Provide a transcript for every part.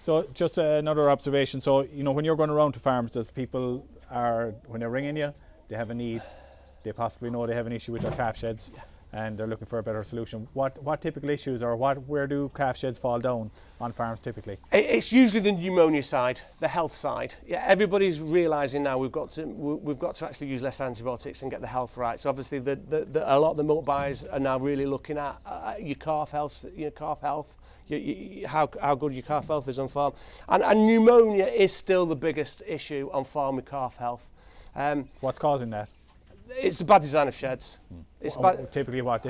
So just another observation. So, you know, when you're going around to farms, does people when they're ringing you, they have a need, they possibly know they have an issue with their calf sheds and they're looking for a better solution. What typical issues or where do calf sheds fall down on farms typically? It's usually the pneumonia side, the health side. Yeah, everybody's realising now we've got to actually use less antibiotics and get the health right. So obviously a lot of the milk buyers are now really looking at your calf health, how good your calf health is on farm. And pneumonia is still the biggest issue on farm with calf health. What's causing that? It's the bad design of sheds. It's typically what the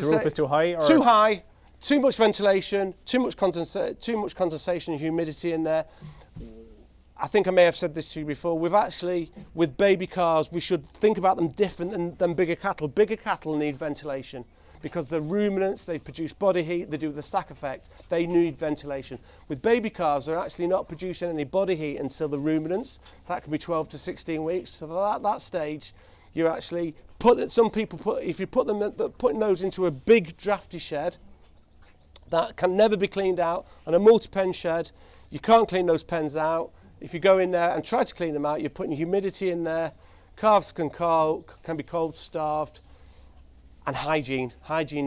roof is too high, or too high, too much ventilation, too much condensation and humidity in there. I think I may have said this to you before. We've actually, with baby calves, we should think about them different than bigger cattle. Bigger cattle need ventilation because they're ruminants, they produce body heat, they do the sack effect, they need ventilation. With baby calves, they're actually not producing any body heat until the ruminants. That can be 12 to 16 weeks. So at that stage, you actually if you put them putting those into a big drafty shed that can never be cleaned out, and a multi-pen shed, you can't clean those pens out. If you go in there and try to clean them out, you're putting humidity in there. Calves can be cold starved. And hygiene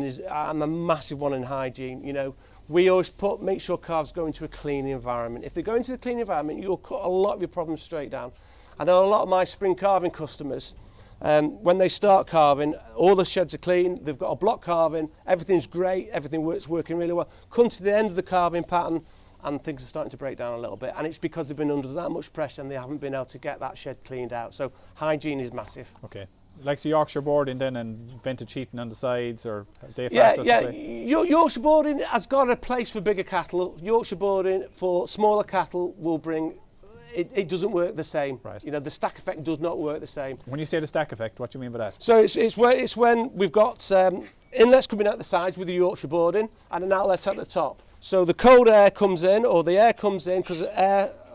is, I'm a massive one in hygiene. You know, we always make sure calves go into a clean environment. If they go into the clean environment, you'll cut a lot of your problems straight down. I know a lot of my spring calving customers, when they start calving, all the sheds are clean, they've got a block calving, everything's great, everything's working really well. Come to the end of the calving pattern and things are starting to break down a little bit, and it's because they've been under that much pressure and they haven't been able to get that shed cleaned out. So hygiene is massive. Okay. Like the Yorkshire boarding then, and vented sheeting on the sides, or Yorkshire boarding has got a place for bigger cattle. Yorkshire boarding for smaller cattle will bring. It doesn't work the same. Right. You know, the stack effect does not work the same. When you say the stack effect, what do you mean by that? So it's when we've got inlets coming out the sides with the Yorkshire boarding and an outlet at the top. So the cold air comes in, or the air comes in, because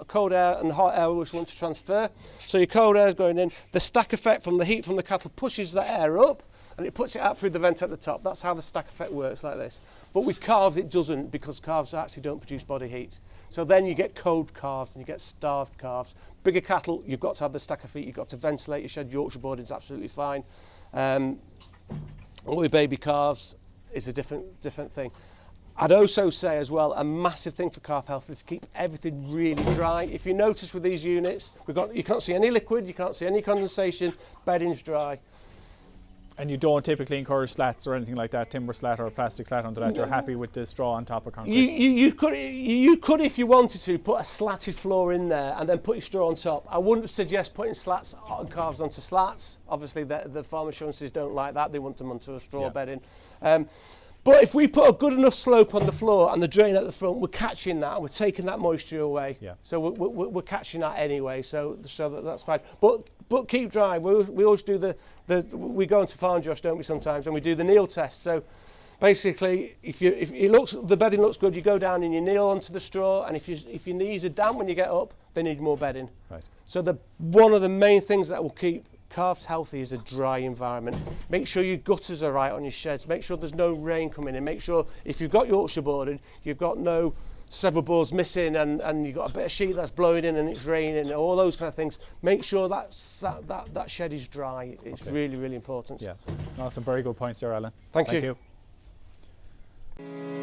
cold air and hot air always want to transfer. So your cold air is going in. The stack effect from the heat from the cattle pushes that air up, and it puts it out through the vent at the top. That's how the stack effect works, like this. But with calves, it doesn't, because calves actually don't produce body heat. So then you get cold calves and you get starved calves. Bigger cattle, you've got to have the stack of feet. You've got to ventilate your shed. Yorkshire boarding is absolutely fine. With baby calves, it's a different thing. I'd also say as well, a massive thing for calf health is to keep everything really dry. If you notice with these units, you can't see any liquid, you can't see any condensation, bedding's dry. And you don't typically encourage slats or anything like that, timber slat or a plastic slat onto that. You're happy with the straw on top of concrete? You could, if you wanted to, put a slatted floor in there and then put your straw on top. I wouldn't suggest putting slats on calves onto slats. Obviously, the farm assurances don't like that. They want them onto a straw bedding. But if we put a good enough slope on the floor and the drain at the front, we're catching that and we're taking that moisture away. Yeah. So we're catching that anyway, so that's fine. But keep dry. We always do we go into Farm Josh, don't we, sometimes, and we do the kneel test. So basically, if the bedding looks good, you go down and you kneel onto the straw, and if your knees are damp when you get up, they need more bedding. Right. So one of the main things that will keep calves healthy is a dry environment. Make sure your gutters are right on your sheds. Make sure there's no rain coming in. Make sure if you've got Yorkshire boarding, you've got no several boards missing and you've got a bit of sheet that's blowing in and it's raining, all those kind of things. Make sure that shed is dry. It's really, really important. Yeah, no, some very good points there, Alan. Thank you. You.